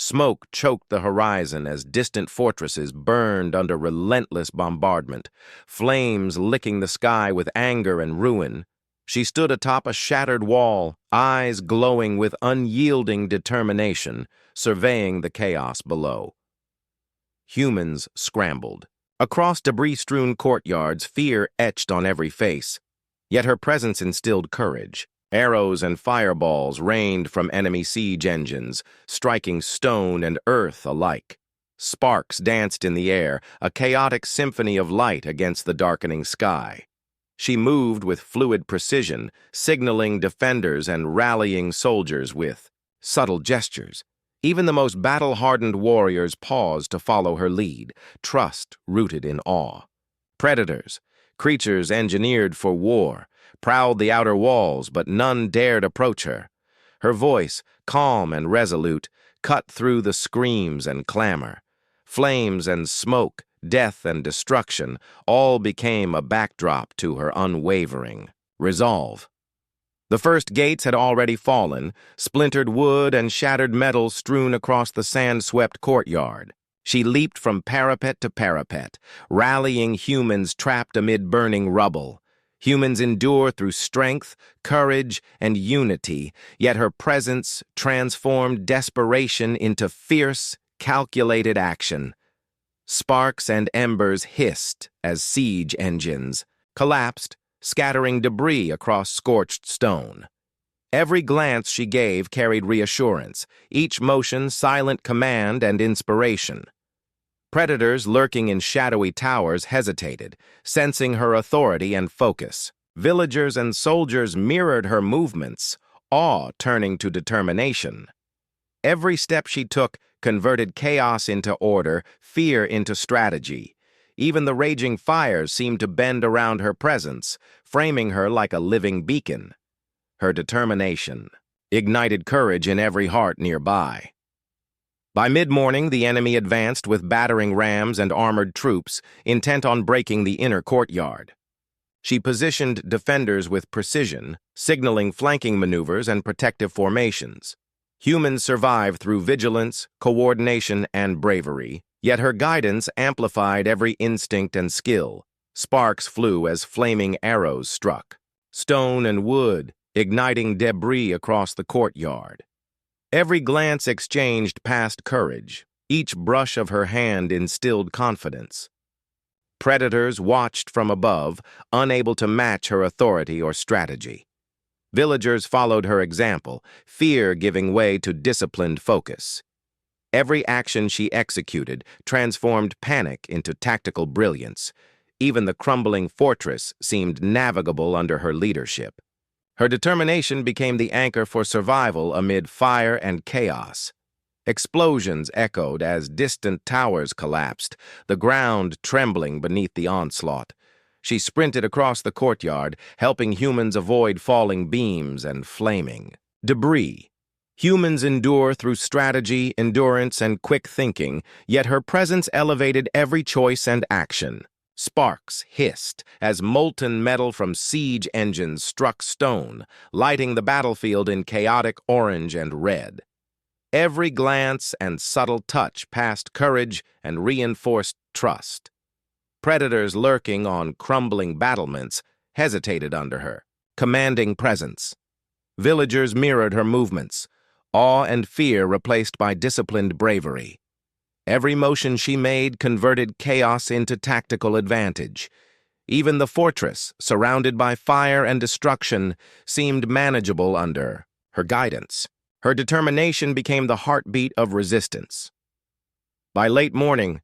Smoke choked the horizon as distant fortresses burned under relentless bombardment, flames licking the sky with anger and ruin. She stood atop a shattered wall, eyes glowing with unyielding determination, surveying the chaos below. Humans scrambled. Across debris-strewn courtyards, fear etched on every face. Yet her presence instilled courage. Arrows and fireballs rained from enemy siege engines, striking stone and earth alike. Sparks danced in the air, a chaotic symphony of light against the darkening sky. She moved with fluid precision, signaling defenders and rallying soldiers with subtle gestures. Even the most battle-hardened warriors paused to follow her lead, trust rooted in awe. Predators, creatures engineered for war, prowled the outer walls, but none dared approach her. Her voice, calm and resolute, cut through the screams and clamor. Flames and smoke, death and destruction, all became a backdrop to her unwavering resolve. The first gates had already fallen, splintered wood and shattered metal strewn across the sand-swept courtyard. She leaped from parapet to parapet, rallying humans trapped amid burning rubble. Humans endure through strength, courage, and unity, yet her presence transformed desperation into fierce, calculated action. Sparks and embers hissed as siege engines collapsed, scattering debris across scorched stone. Every glance she gave carried reassurance, each motion silent command and inspiration. Predators lurking in shadowy towers hesitated, sensing her authority and focus. Villagers and soldiers mirrored her movements, awe turning to determination. Every step she took converted chaos into order, fear into strategy. Even the raging fires seemed to bend around her presence, framing her like a living beacon. Her determination ignited courage in every heart nearby. By mid-morning, the enemy advanced with battering rams and armored troops, intent on breaking the inner courtyard. She positioned defenders with precision, signaling flanking maneuvers and protective formations. Humans survived through vigilance, coordination, and bravery, yet her guidance amplified every instinct and skill. Sparks flew as flaming arrows struck. Stone and wood, igniting debris across the courtyard. Every glance exchanged passed courage. Each brush of her hand instilled confidence. Predators watched from above, unable to match her authority or strategy. Villagers followed her example, fear giving way to disciplined focus. Every action she executed transformed panic into tactical brilliance. Even the crumbling fortress seemed navigable under her leadership. Her determination became the anchor for survival amid fire and chaos. Explosions echoed as distant towers collapsed, the ground trembling beneath the onslaught. She sprinted across the courtyard, helping humans avoid falling beams and flaming debris. Humans endure through strategy, endurance, and quick thinking, yet her presence elevated every choice and action. Sparks hissed as molten metal from siege engines struck stone, lighting the battlefield in chaotic orange and red. Every glance and subtle touch passed courage and reinforced trust. Predators lurking on crumbling battlements hesitated under her, commanding presence. Villagers mirrored her movements, awe and fear replaced by disciplined bravery. Every motion she made converted chaos into tactical advantage. Even the fortress, surrounded by fire and destruction, seemed manageable under her guidance. Her determination became the heartbeat of resistance. By late morning,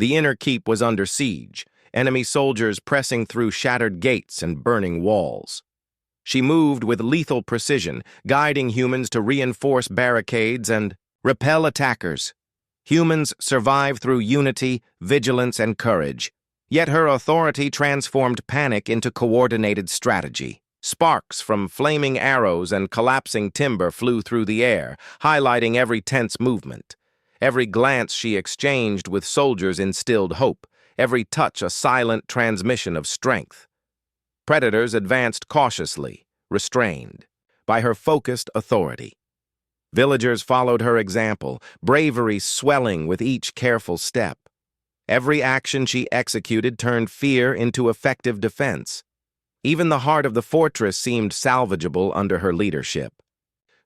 the inner keep was under siege, enemy soldiers pressing through shattered gates and burning walls. She moved with lethal precision, guiding humans to reinforce barricades and repel attackers. Humans survived through unity, vigilance, and courage. Yet her authority transformed panic into coordinated strategy. Sparks from flaming arrows and collapsing timber flew through the air, highlighting every tense movement. Every glance she exchanged with soldiers instilled hope, every touch a silent transmission of strength. Predators advanced cautiously, restrained by her focused authority. Villagers followed her example, bravery swelling with each careful step. Every action she executed turned fear into effective defense. Even the heart of the fortress seemed salvageable under her leadership.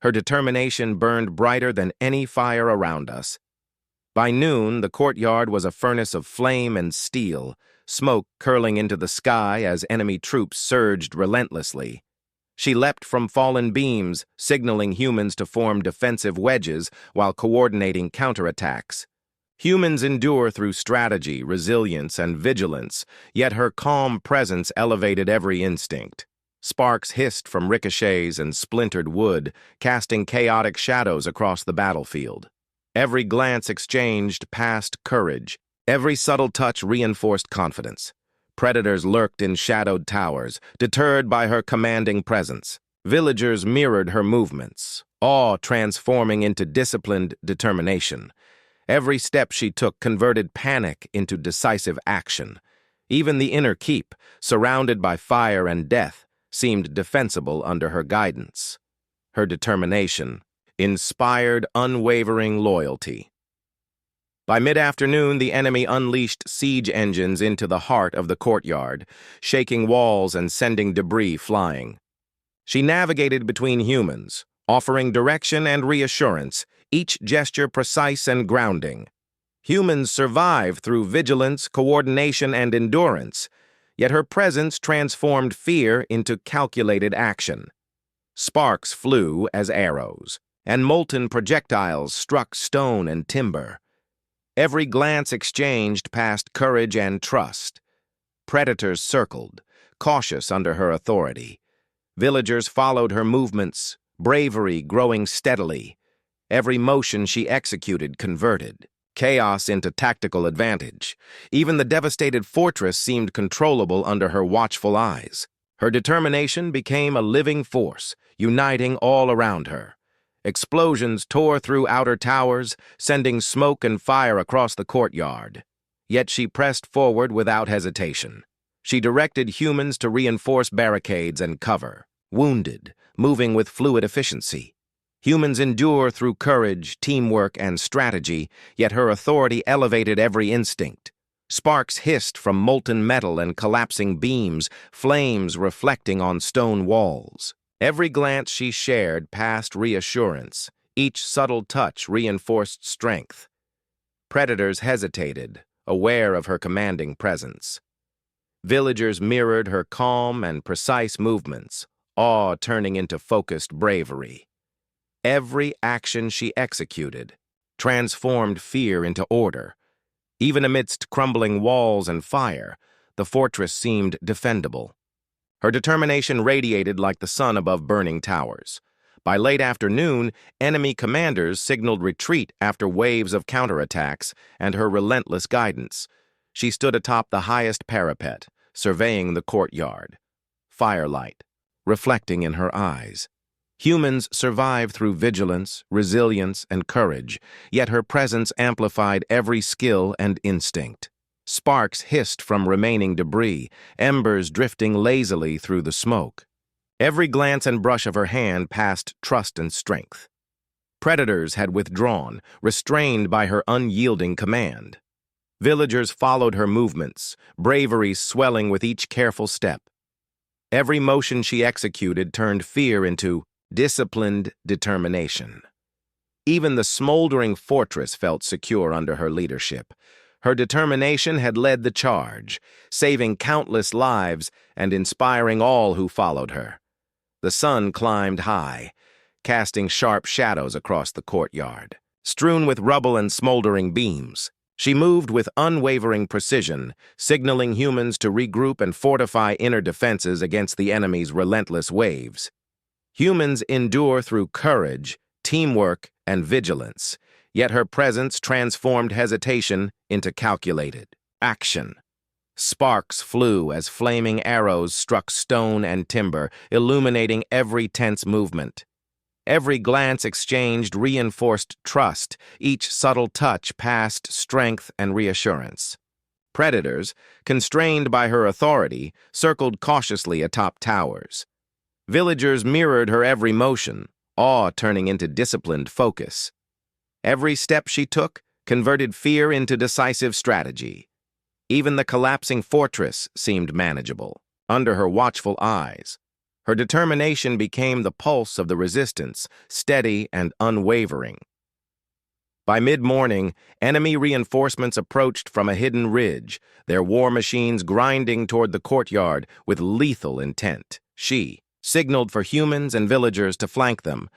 Her determination burned brighter than any fire around us. By noon, the courtyard was a furnace of flame and steel, smoke curling into the sky as enemy troops surged relentlessly. She leapt from fallen beams, signaling humans to form defensive wedges while coordinating counterattacks. Humans endure through strategy, resilience, and vigilance, yet her calm presence elevated every instinct. Sparks hissed from ricochets and splintered wood, casting chaotic shadows across the battlefield. Every glance exchanged passed courage. Every subtle touch reinforced confidence. Predators lurked in shadowed towers, deterred by her commanding presence. Villagers mirrored her movements, awe transforming into disciplined determination. Every step she took converted panic into decisive action. Even the inner keep, surrounded by fire and death, seemed defensible under her guidance. Her determination inspired unwavering loyalty. By mid-afternoon, the enemy unleashed siege engines into the heart of the courtyard, shaking walls and sending debris flying. She navigated between humans, offering direction and reassurance, each gesture precise and grounding. Humans survive through vigilance, coordination, and endurance, yet her presence transformed fear into calculated action. Sparks flew as arrows, and molten projectiles struck stone and timber. Every glance exchanged passed courage and trust. Predators circled, cautious under her authority. Villagers followed her movements, bravery growing steadily. Every motion she executed converted chaos into tactical advantage. Even the devastated fortress seemed controllable under her watchful eyes. Her determination became a living force, uniting all around her. Explosions tore through outer towers, sending smoke and fire across the courtyard. Yet she pressed forward without hesitation. She directed humans to reinforce barricades and cover, wounded, moving with fluid efficiency. Humans endure through courage, teamwork, and strategy, yet her authority elevated every instinct. Sparks hissed from molten metal and collapsing beams, flames reflecting on stone walls. Every glance she shared passed reassurance. Each subtle touch reinforced strength. Predators hesitated, aware of her commanding presence. Villagers mirrored her calm and precise movements, awe turning into focused bravery. Every action she executed transformed fear into order. Even amidst crumbling walls and fire, the fortress seemed defendable. Her determination radiated like the sun above burning towers. By late afternoon, enemy commanders signaled retreat after waves of counterattacks and her relentless guidance. She stood atop the highest parapet, surveying the courtyard. Firelight, reflecting in her eyes. Humans survive through vigilance, resilience, and courage, yet her presence amplified every skill and instinct. Sparks hissed from remaining debris, embers drifting lazily through the smoke. Every glance and brush of her hand passed trust and strength. Predators had withdrawn, restrained by her unyielding command. Villagers followed her movements, bravery swelling with each careful step. Every motion she executed turned fear into disciplined determination. Even the smoldering fortress felt secure under her leadership. Her determination had led the charge, saving countless lives and inspiring all who followed her. The sun climbed high, casting sharp shadows across the courtyard. Strewn with rubble and smoldering beams, she moved with unwavering precision, signaling humans to regroup and fortify inner defenses against the enemy's relentless waves. Humans endure through courage, teamwork, and vigilance, yet her presence transformed hesitation into calculated action. Sparks flew as flaming arrows struck stone and timber, illuminating every tense movement. Every glance exchanged reinforced trust, each subtle touch passed strength and reassurance. Predators, constrained by her authority, circled cautiously atop towers. Villagers mirrored her every motion, awe turning into disciplined focus. Every step she took converted fear into decisive strategy. Even the collapsing fortress seemed manageable under her watchful eyes. Her determination became the pulse of the resistance, steady and unwavering. By mid-morning, enemy reinforcements approached from a hidden ridge, their war machines grinding toward the courtyard with lethal intent. She signaled for humans and villagers to flank them,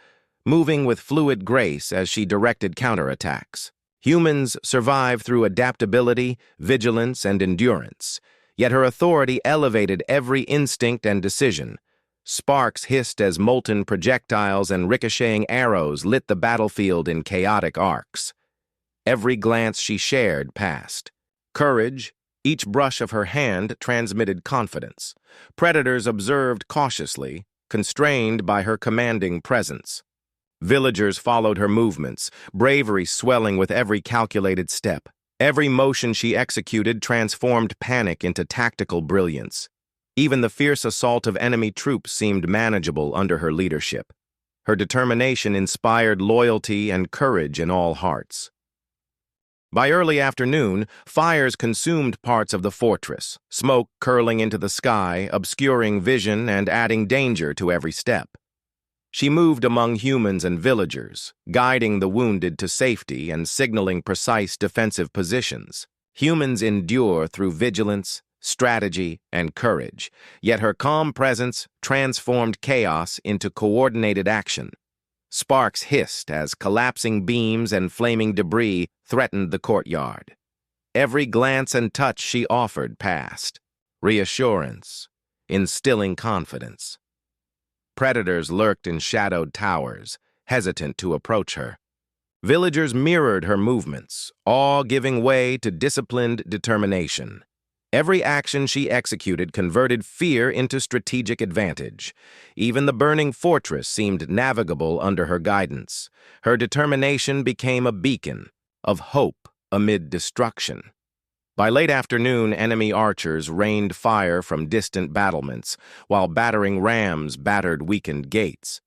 moving with fluid grace as she directed counterattacks. Humans survive through adaptability, vigilance, and endurance, yet her authority elevated every instinct and decision. Sparks hissed as molten projectiles and ricocheting arrows lit the battlefield in chaotic arcs. Every glance she shared passed. Courage, each brush of her hand transmitted confidence. Predators observed cautiously, constrained by her commanding presence. Villagers followed her movements, bravery swelling with every calculated step. Every motion she executed transformed panic into tactical brilliance. Even the fierce assault of enemy troops seemed manageable under her leadership. Her determination inspired loyalty and courage in all hearts. By early afternoon, fires consumed parts of the fortress, smoke curling into the sky, obscuring vision and adding danger to every step. She moved among humans and villagers, guiding the wounded to safety and signaling precise defensive positions. Humans endure through vigilance, strategy, and courage, yet her calm presence transformed chaos into coordinated action. Sparks hissed as collapsing beams and flaming debris threatened the courtyard. Every glance and touch she offered passed, reassurance, instilling confidence. Predators lurked in shadowed towers, hesitant to approach her. Villagers mirrored her movements, awe giving way to disciplined determination. Every action she executed converted fear into strategic advantage. Even the burning fortress seemed navigable under her guidance. Her determination became a beacon of hope amid destruction. By late afternoon, enemy archers rained fire from distant battlements, while battering rams battered weakened gates.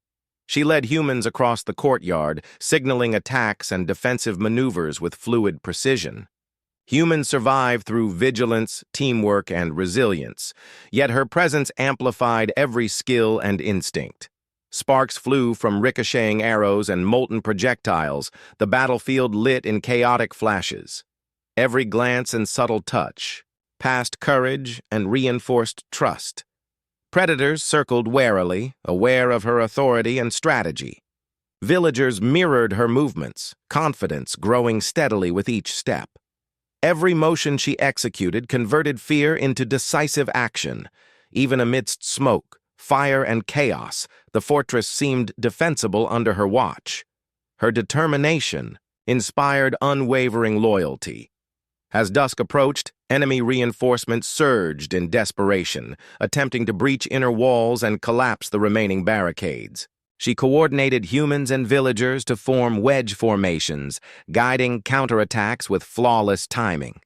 She led humans across the courtyard, signaling attacks and defensive maneuvers with fluid precision. Humans survived through vigilance, teamwork, and resilience, yet her presence amplified every skill and instinct. Sparks flew from ricocheting arrows and molten projectiles, the battlefield lit in chaotic flashes. Every glance and subtle touch passed courage and reinforced trust. Predators circled warily, aware of her authority and strategy. Villagers mirrored her movements, confidence growing steadily with each step. Every motion she executed converted fear into decisive action. Even amidst smoke, fire, and chaos, the fortress seemed defensible under her watch. Her determination inspired unwavering loyalty. As dusk approached, enemy reinforcements surged in desperation, attempting to breach inner walls and collapse the remaining barricades. She coordinated humans and villagers to form wedge formations, guiding counterattacks with flawless timing.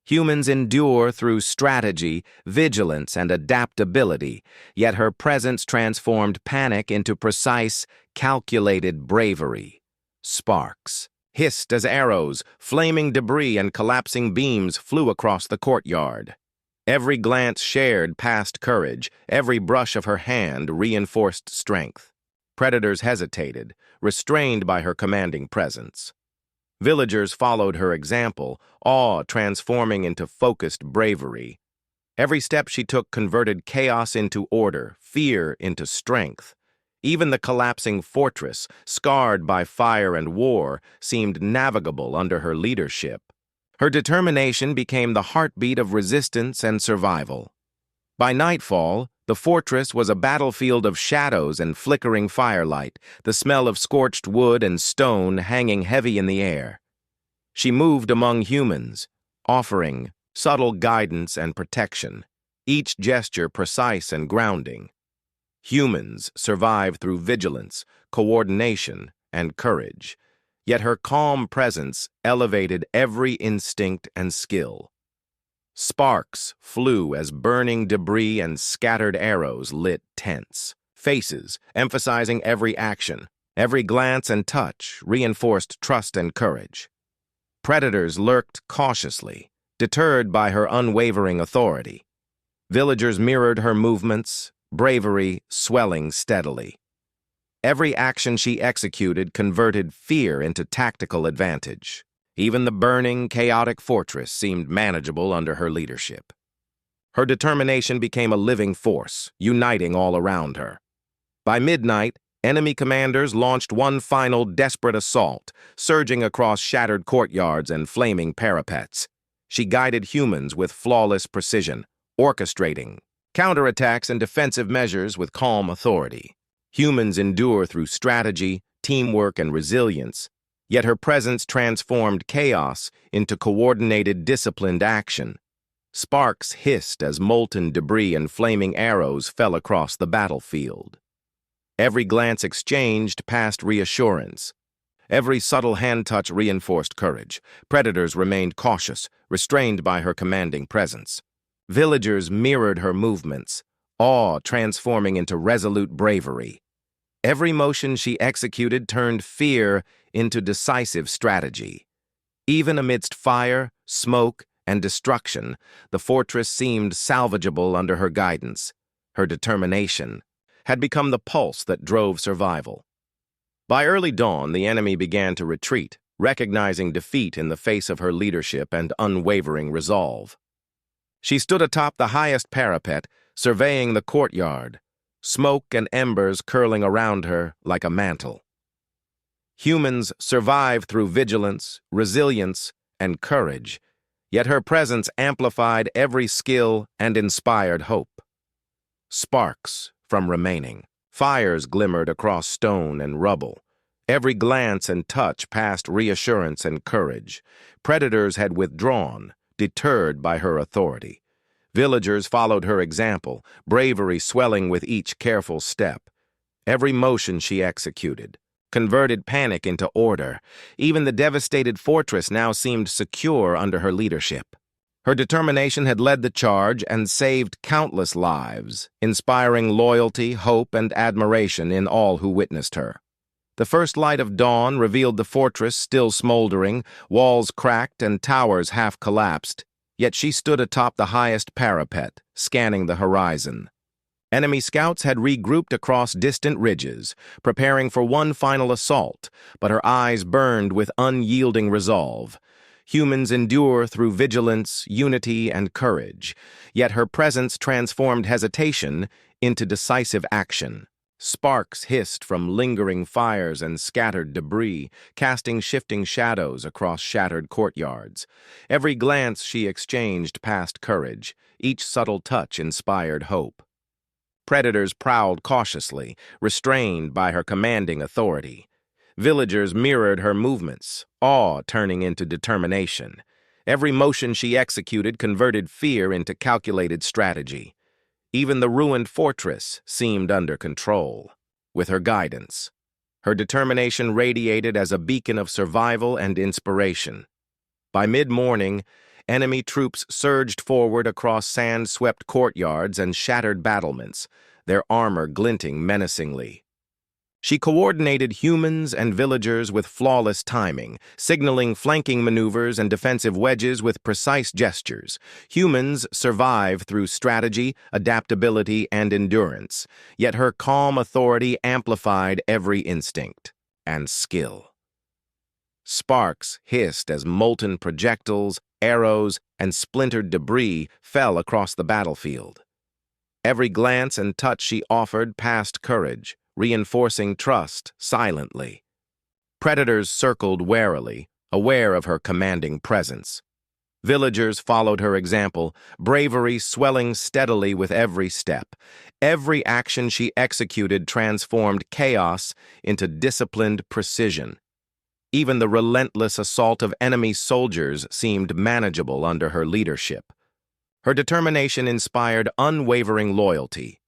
Humans endure through strategy, vigilance, and adaptability, yet her presence transformed panic into precise, calculated bravery. Sparks hissed as arrows, flaming debris and collapsing beams flew across the courtyard. Every glance shared past courage, every brush of her hand reinforced strength. Predators hesitated, restrained by her commanding presence. Villagers followed her example, awe transforming into focused bravery. Every step she took converted chaos into order, fear into strength. Even the collapsing fortress, scarred by fire and war, seemed navigable under her leadership. Her determination became the heartbeat of resistance and survival. By nightfall, the fortress was a battlefield of shadows and flickering firelight, the smell of scorched wood and stone hanging heavy in the air. She moved among humans, offering subtle guidance and protection, each gesture precise and grounding. Humans survive through vigilance, coordination, and courage, yet her calm presence elevated every instinct and skill. Sparks flew as burning debris and scattered arrows lit tents, faces emphasizing every action. Every glance and touch reinforced trust and courage. Predators lurked cautiously, deterred by her unwavering authority. Villagers mirrored her movements, bravery swelling steadily. Every action she executed converted fear into tactical advantage. Even the burning, chaotic fortress seemed manageable under her leadership. Her determination became a living force, uniting all around her. By midnight, enemy commanders launched one final desperate assault, surging across shattered courtyards and flaming parapets. She guided humans with flawless precision, orchestrating counterattacks and defensive measures with calm authority. Humans endure through strategy, teamwork, and resilience, yet her presence transformed chaos into coordinated, disciplined action. Sparks hissed as molten debris and flaming arrows fell across the battlefield. Every glance exchanged passed reassurance. Every subtle hand touch reinforced courage. Predators remained cautious, restrained by her commanding presence. Villagers mirrored her movements, awe transforming into resolute bravery. Every motion she executed turned fear into decisive strategy. Even amidst fire, smoke, and destruction, the fortress seemed salvageable under her guidance. Her determination had become the pulse that drove survival. By early dawn, the enemy began to retreat, recognizing defeat in the face of her leadership and unwavering resolve. She stood atop the highest parapet, surveying the courtyard, smoke and embers curling around her like a mantle. Humans survive through vigilance, resilience, and courage, yet her presence amplified every skill and inspired hope. Sparks from remaining. Fires glimmered across stone and rubble. Every glance and touch passed reassurance and courage. Predators had withdrawn, deterred by her authority. Villagers followed her example, bravery swelling with each careful step. Every motion she executed converted panic into order. Even the devastated fortress now seemed secure under her leadership. Her determination had led the charge and saved countless lives, inspiring loyalty, hope, and admiration in all who witnessed her. The first light of dawn revealed the fortress still smoldering, walls cracked and towers half collapsed, yet she stood atop the highest parapet, scanning the horizon. Enemy scouts had regrouped across distant ridges, preparing for one final assault, but her eyes burned with unyielding resolve. Humans endure through vigilance, unity, and courage, yet her presence transformed hesitation into decisive action. Sparks hissed from lingering fires and scattered debris, casting shifting shadows across shattered courtyards. Every glance she exchanged passed courage, each subtle touch inspired hope. Predators prowled cautiously, restrained by her commanding authority. Villagers mirrored her movements, awe turning into determination. Every motion she executed converted fear into calculated strategy. Even the ruined fortress seemed under control. With her guidance, her determination radiated as a beacon of survival and inspiration. By mid-morning, enemy troops surged forward across sand-swept courtyards and shattered battlements, their armor glinting menacingly. She coordinated humans and villagers with flawless timing, signaling flanking maneuvers and defensive wedges with precise gestures. Humans survive through strategy, adaptability, and endurance, yet her calm authority amplified every instinct and skill. Sparks hissed as molten projectiles, arrows, and splintered debris fell across the battlefield. Every glance and touch she offered passed courage, reinforcing trust silently. Predators circled warily, aware of her commanding presence. Villagers followed her example, bravery swelling steadily with every step. Every action she executed transformed chaos into disciplined precision. Even the relentless assault of enemy soldiers seemed manageable under her leadership. Her determination inspired unwavering loyalty.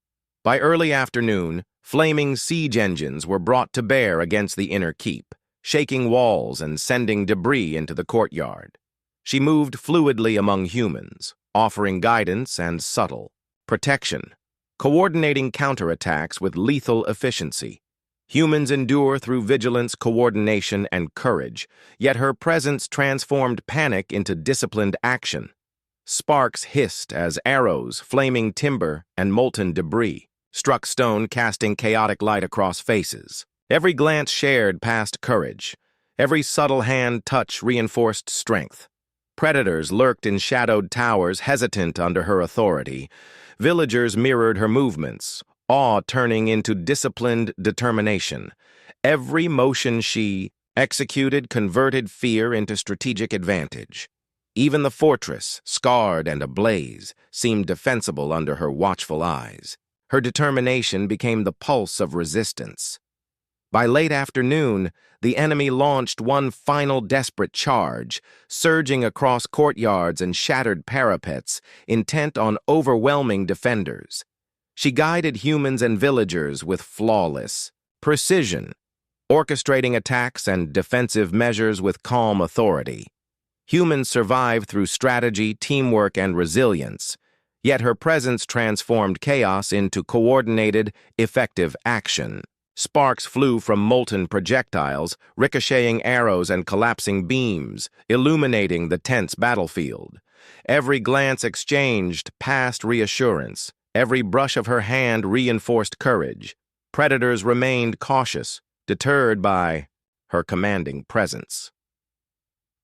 By early afternoon, flaming siege engines were brought to bear against the inner keep, shaking walls and sending debris into the courtyard. She moved fluidly among humans, offering guidance and subtle protection, coordinating counterattacks with lethal efficiency. Humans endure through vigilance, coordination, and courage, yet her presence transformed panic into disciplined action. Sparks hissed as arrows, flaming timber, and molten debris struck stone, casting chaotic light across faces. Every glance shared past courage. Every subtle hand touch reinforced strength. Predators lurked in shadowed towers, hesitant under her authority. Villagers mirrored her movements, awe turning into disciplined determination. Every motion she executed converted fear into strategic advantage. Even the fortress, scarred and ablaze, seemed defensible under her watchful eyes. Her determination became the pulse of resistance. By late afternoon, the enemy launched one final desperate charge, surging across courtyards and shattered parapets, intent on overwhelming defenders. She guided humans and villagers with flawless precision, orchestrating attacks and defensive measures with calm authority. Humans survived through strategy, teamwork, and resilience, yet her presence transformed chaos into coordinated, effective action. Sparks flew from molten projectiles, ricocheting arrows and collapsing beams, illuminating the tense battlefield. Every glance exchanged passed reassurance. Every brush of her hand reinforced courage. Predators remained cautious, deterred by her commanding presence.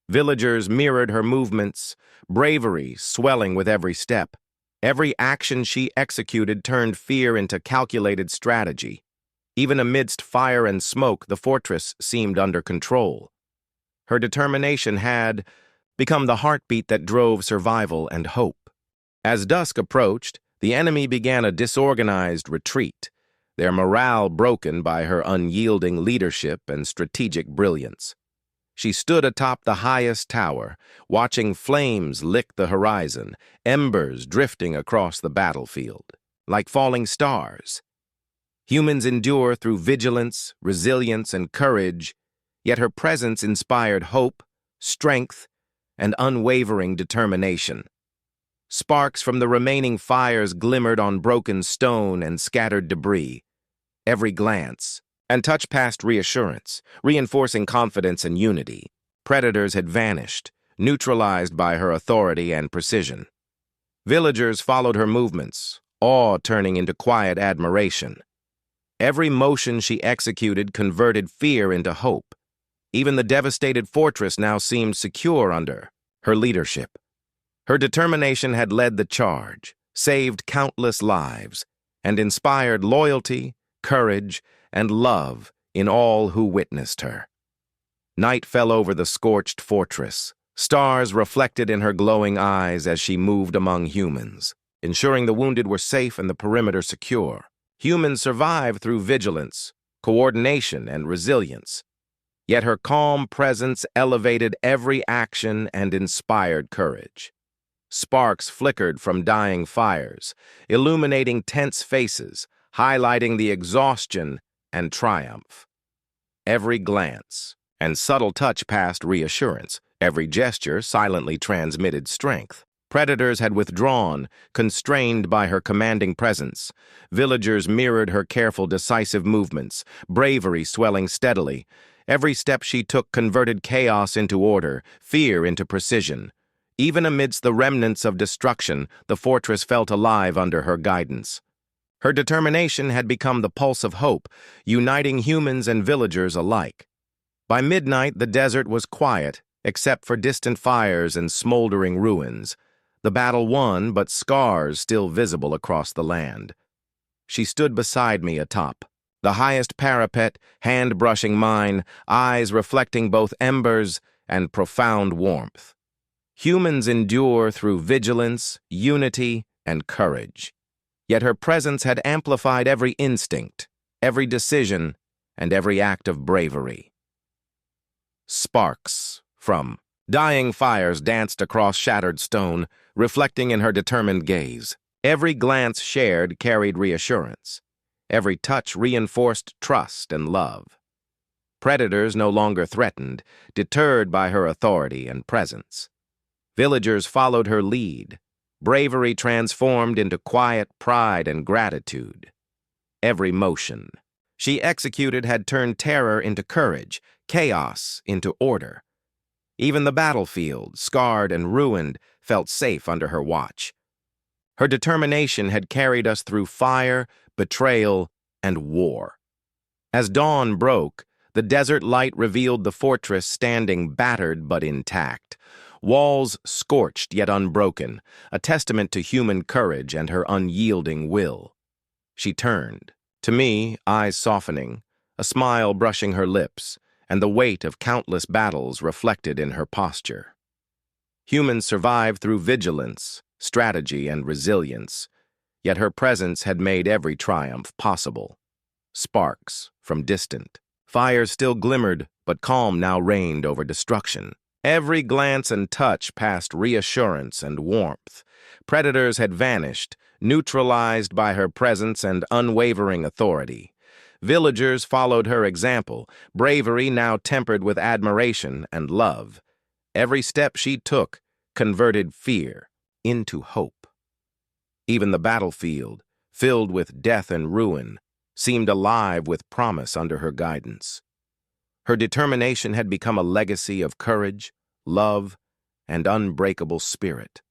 Villagers mirrored her movements, bravery swelling with every step. Every action she executed turned fear into calculated strategy. Even amidst fire and smoke, the fortress seemed under control. Her determination had become the heartbeat that drove survival and hope. As dusk approached, the enemy began a disorganized retreat, their morale broken by her unyielding leadership and strategic brilliance. She stood atop the highest tower, watching flames lick the horizon, embers drifting across the battlefield, like falling stars. Humans endure through vigilance, resilience, and courage, yet her presence inspired hope, strength, and unwavering determination. Sparks from the remaining fires glimmered on broken stone and scattered debris. Every glance and touch passed reassurance, reinforcing confidence and unity. Predators had vanished, neutralized by her authority and precision. Villagers followed her movements, awe turning into quiet admiration. Every motion she executed converted fear into hope. Even the devastated fortress now seemed secure under her leadership. Her determination had led the charge, saved countless lives, and inspired loyalty, courage, and love in all who witnessed her. Night fell over the scorched fortress. Stars reflected in her glowing eyes as she moved among humans, ensuring the wounded were safe and the perimeter secure. Humans survived through vigilance, coordination, and resilience. Yet her calm presence elevated every action and inspired courage. Sparks flickered from dying fires, illuminating tense faces, highlighting the exhaustion and triumph. Every glance and subtle touch passed reassurance. Every gesture silently transmitted strength. Predators had withdrawn, constrained by her commanding presence. Villagers mirrored her careful, decisive movements, bravery swelling steadily. Every step she took converted chaos into order, fear into precision. Even amidst the remnants of destruction, the fortress felt alive under her guidance. Her determination had become the pulse of hope, uniting humans and villagers alike. By midnight, the desert was quiet, except for distant fires and smoldering ruins. The battle won, but scars still visible across the land. She stood beside me atop the highest parapet, hand brushing mine, eyes reflecting both embers and profound warmth. Humans endure through vigilance, unity, and courage. Yet her presence had amplified every instinct, every decision, and every act of bravery. Sparks from dying fires danced across shattered stone, reflecting in her determined gaze. Every glance shared carried reassurance. Every touch reinforced trust and love. Predators no longer threatened, deterred by her authority and presence. Villagers followed her lead, bravery transformed into quiet pride and gratitude. Every motion she executed had turned terror into courage, chaos into order. Even the battlefield, scarred and ruined, felt safe under her watch. Her determination had carried us through fire, betrayal, and war. As dawn broke, the desert light revealed the fortress standing battered but intact, walls scorched yet unbroken, a testament to human courage and her unyielding will. She turned. To me, eyes softening, a smile brushing her lips, and the weight of countless battles reflected in her posture. Humans survive through vigilance, strategy, and resilience, yet her presence had made every triumph possible. Sparks from distant. Fire still glimmered, but calm now reigned over destruction. Every glance and touch passed reassurance and warmth. Predators had vanished, neutralized by her presence and unwavering authority. Villagers followed her example, bravery now tempered with admiration and love. Every step she took converted fear into hope. Even the battlefield, filled with death and ruin, seemed alive with promise under her guidance. Her determination had become a legacy of courage, love, and unbreakable spirit.